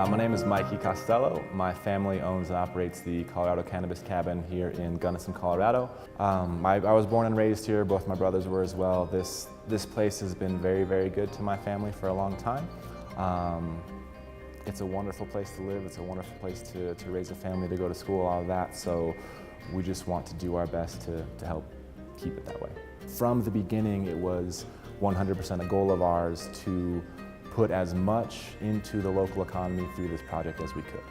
My name is Mikey Costello. My family owns and operates the Colorado Cannabis Cabin here in Gunnison, Colorado. I was born and raised here. Both my brothers were as well. This place has been very, very good to my family for a long time. It's a wonderful place to live. It's a wonderful place to raise a family, to go to school, all of that. So we just want to do our best to help keep it that way. From the beginning, it was 100% a goal of ours to put as much into the local economy through this project as we could.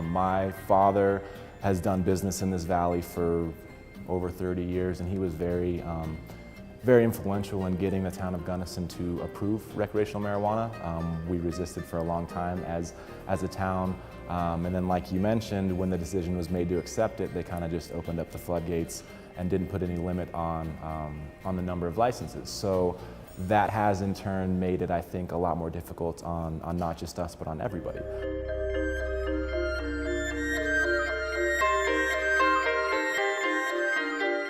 My father has done business in this valley for over 30 years, and he was very influential in getting the town of Gunnison to approve recreational marijuana. We resisted for a long time as a town, and then like you mentioned, when the decision was made to accept it, they kind of just opened up the floodgates and didn't put any limit on the number of licenses. So that has in turn made it, I think, a lot more difficult on not just us, but on everybody.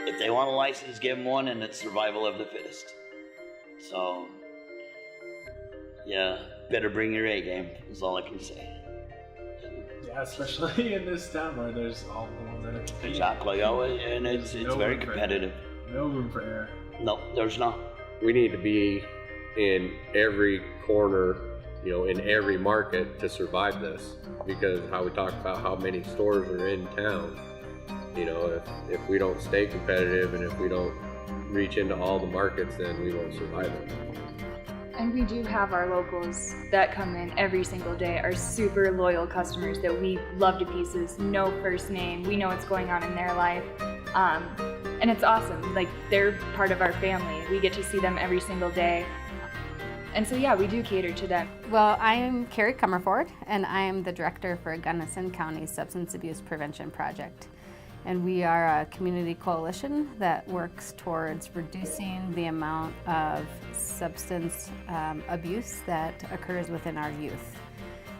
If they want a license, give them one, and it's survival of the fittest. So, yeah, better bring your A game, is all I can say. Yeah, especially in this town where there's all the ones that are competing. Exactly, and it's very competitive. No room for error. No, there's not. We need to be in every corner, in every market to survive this, because how we talk about how many stores are in town, if we don't stay competitive and if we don't reach into all the markets, then we won't survive it. And we do have our locals that come in every single day, our super loyal customers that we love to pieces, know first name, we know what's going on in their life. And it's awesome, like they're part of our family. We get to see them every single day. And so yeah, we do cater to them. Well, I am Currey Comerford, and I am the director for Gunnison County's Substance Abuse Prevention Project. And we are a community coalition that works towards reducing the amount of substance abuse that occurs within our youth.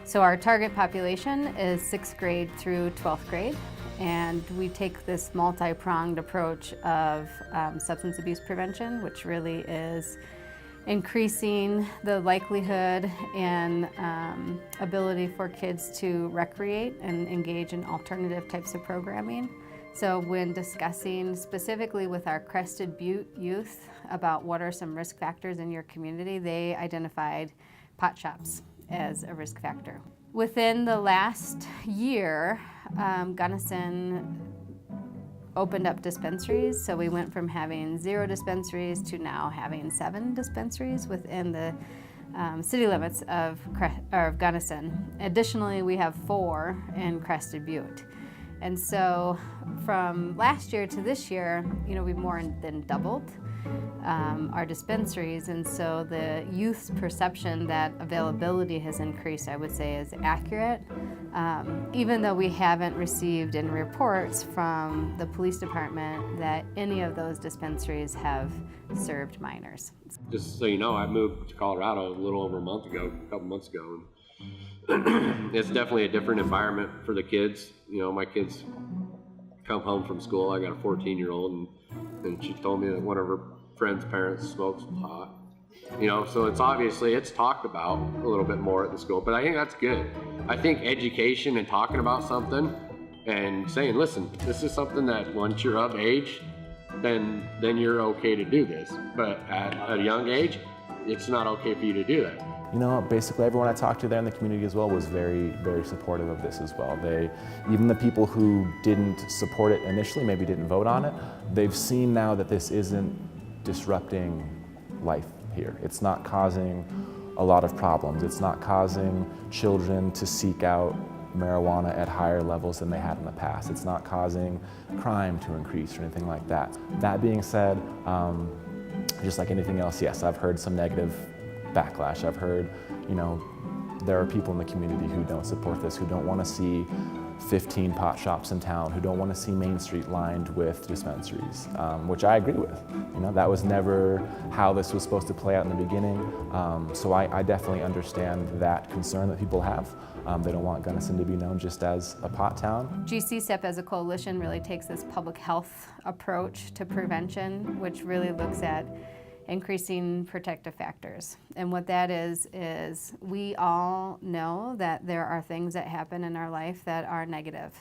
So our target population is 6th grade through 12th grade. And we take this multi-pronged approach of substance abuse prevention, which really is increasing the likelihood and ability for kids to recreate and engage in alternative types of programming. So when discussing specifically with our Crested Butte youth about what are some risk factors in your community, they identified pot shops as a risk factor. Within the last year, Gunnison opened up dispensaries, so we went from having 0 dispensaries to now having 7 dispensaries within the city limits of Gunnison. Additionally, we have 4 in Crested Butte. And so from last year to this year, we've more than doubled our dispensaries, and so the youth's perception that availability has increased, I would say, is accurate, even though we haven't received any reports from the police department that any of those dispensaries have served minors. Just so you know, I moved to Colorado a little over a couple months ago, and it's definitely a different environment for the kids. My kids come home from school. I got a 14-year-old, and she told me that one of her friend's parents smokes pot. So it's talked about a little bit more at the school, but I think that's good. I think education and talking about something and saying, listen, this is something that once you're of age, then you're okay to do this. But at a young age, it's not okay for you to do that. Basically everyone I talked to there in the community as well was very, very supportive of this as well. Even the people who didn't support it initially, maybe didn't vote on it, they've seen now that this isn't disrupting life here. It's not causing a lot of problems. It's not causing children to seek out marijuana at higher levels than they had in the past. It's not causing crime to increase or anything like that. That being said, just like anything else, yes, I've heard some negative backlash. I've heard, there are people in the community who don't support this, who don't want to see 15 pot shops in town, who don't want to see Main Street lined with dispensaries, which I agree with. You know, that was never how this was supposed to play out in the beginning. So I definitely understand that concern that people have. They don't want Gunnison to be known just as a pot town. GCSIP as a coalition really takes this public health approach to prevention, which really looks at increasing protective factors. And what that is we all know that there are things that happen in our life that are negative.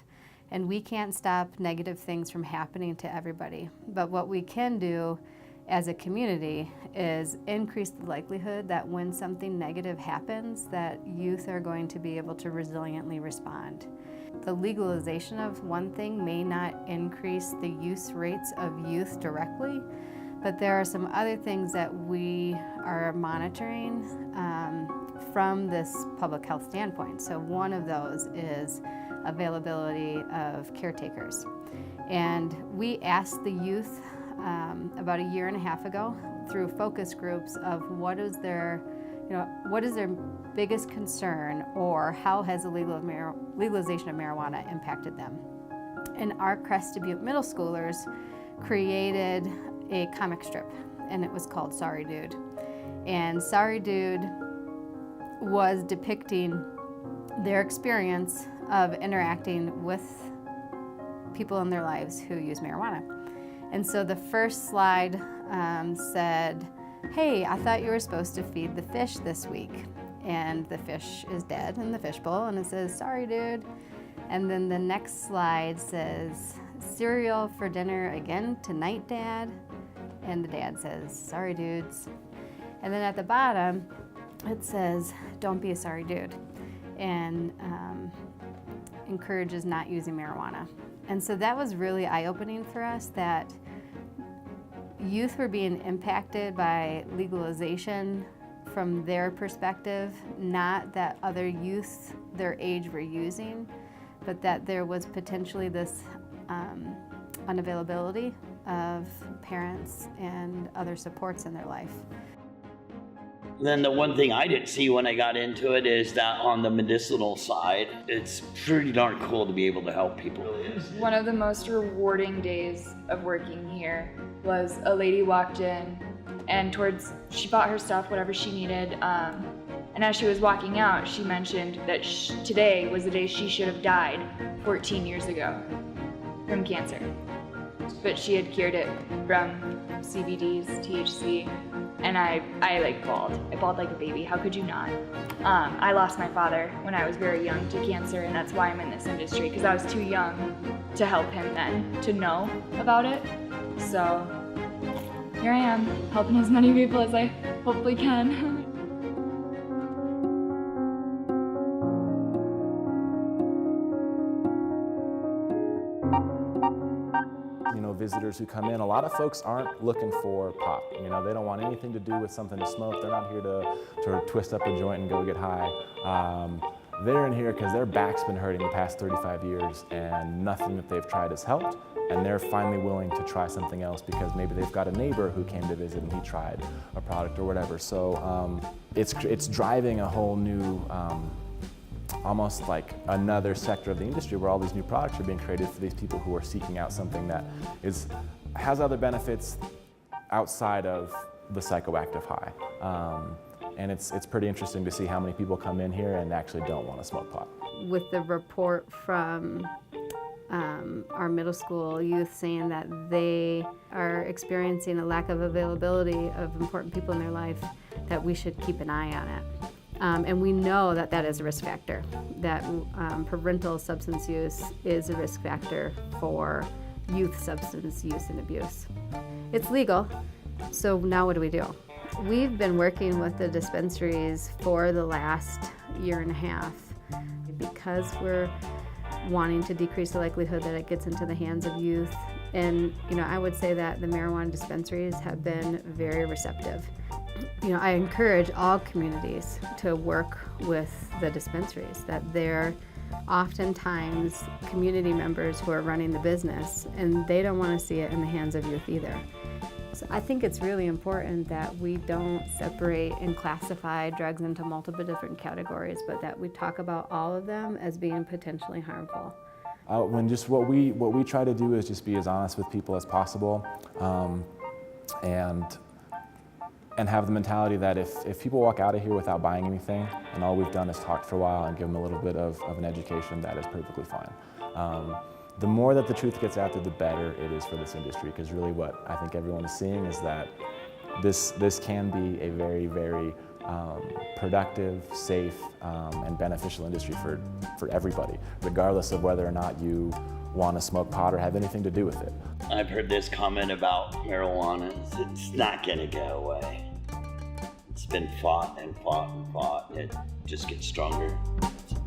And we can't stop negative things from happening to everybody. But what we can do as a community is increase the likelihood that when something negative happens, that youth are going to be able to resiliently respond. The legalization of one thing may not increase the use rates of youth directly, but there are some other things that we are monitoring from this public health standpoint. So one of those is availability of caretakers. And we asked the youth about a year and a half ago through focus groups of what is their biggest concern, or how has the legalization of marijuana impacted them. And our Crested Butte middle schoolers created a comic strip, and it was called Sorry Dude. And Sorry Dude was depicting their experience of interacting with people in their lives who use marijuana. And so the first slide said, hey, I thought you were supposed to feed the fish this week. And the fish is dead in the fishbowl, and it says, sorry, dude. And then the next slide says, cereal for dinner again tonight, Dad. And the dad says, sorry, dudes. And then at the bottom, it says, don't be a sorry dude, and encourages not using marijuana. And so that was really eye-opening for us, that youth were being impacted by legalization from their perspective, not that other youth their age were using, but that there was potentially this unavailability of parents and other supports in their life. Then the one thing I didn't see when I got into it is that on the medicinal side, it's pretty darn cool to be able to help people. One of the most rewarding days of working here was a lady walked in and she bought her stuff, whatever she needed, and as she was walking out, she mentioned that today was the day she should have died 14 years ago from cancer. But she had cured it from CBDs, THC, and I like bawled. I bawled like a baby. How could you not? I lost my father when I was very young to cancer, and that's why I'm in this industry, because I was too young to help him then, to know about it. So here I am, helping as many people as I hopefully can. Visitors who come in, a lot of folks aren't looking for pot. You know, they don't want anything to do with something to smoke. They're not here to twist up a joint and go get high. They're in here because their back's been hurting the past 35 years and nothing that they've tried has helped, and they're finally willing to try something else because maybe they've got a neighbor who came to visit and he tried a product or whatever. So it's driving a whole new almost like another sector of the industry where all these new products are being created for these people who are seeking out something that has other benefits outside of the psychoactive high. And it's pretty interesting to see how many people come in here and actually don't want to smoke pot. With the report from our middle school youth saying that they are experiencing a lack of availability of important people in their life, that we should keep an eye on it. And we know that that is a risk factor, that parental substance use is a risk factor for youth substance use and abuse. It's legal, so now what do we do? We've been working with the dispensaries for the last year and a half because we're wanting to decrease the likelihood that it gets into the hands of youth. And, I would say that the marijuana dispensaries have been very receptive. I encourage all communities to work with the dispensaries, that they're oftentimes community members who are running the business, and they don't want to see it in the hands of youth either. So I think it's really important that we don't separate and classify drugs into multiple different categories, but that we talk about all of them as being potentially harmful. When just what we try to do is just be as honest with people as possible, and have the mentality that if people walk out of here without buying anything, and all we've done is talk for a while and give them a little bit of an education, that is perfectly fine. The more that the truth gets out there, the better it is for this industry, because really what I think everyone is seeing is that this can be a very, very productive, safe, and beneficial industry for everybody, regardless of whether or not you want to smoke pot or have anything to do with it. I've heard this comment about marijuana. It's not going to go away. It's been fought and fought and fought. It just gets stronger. So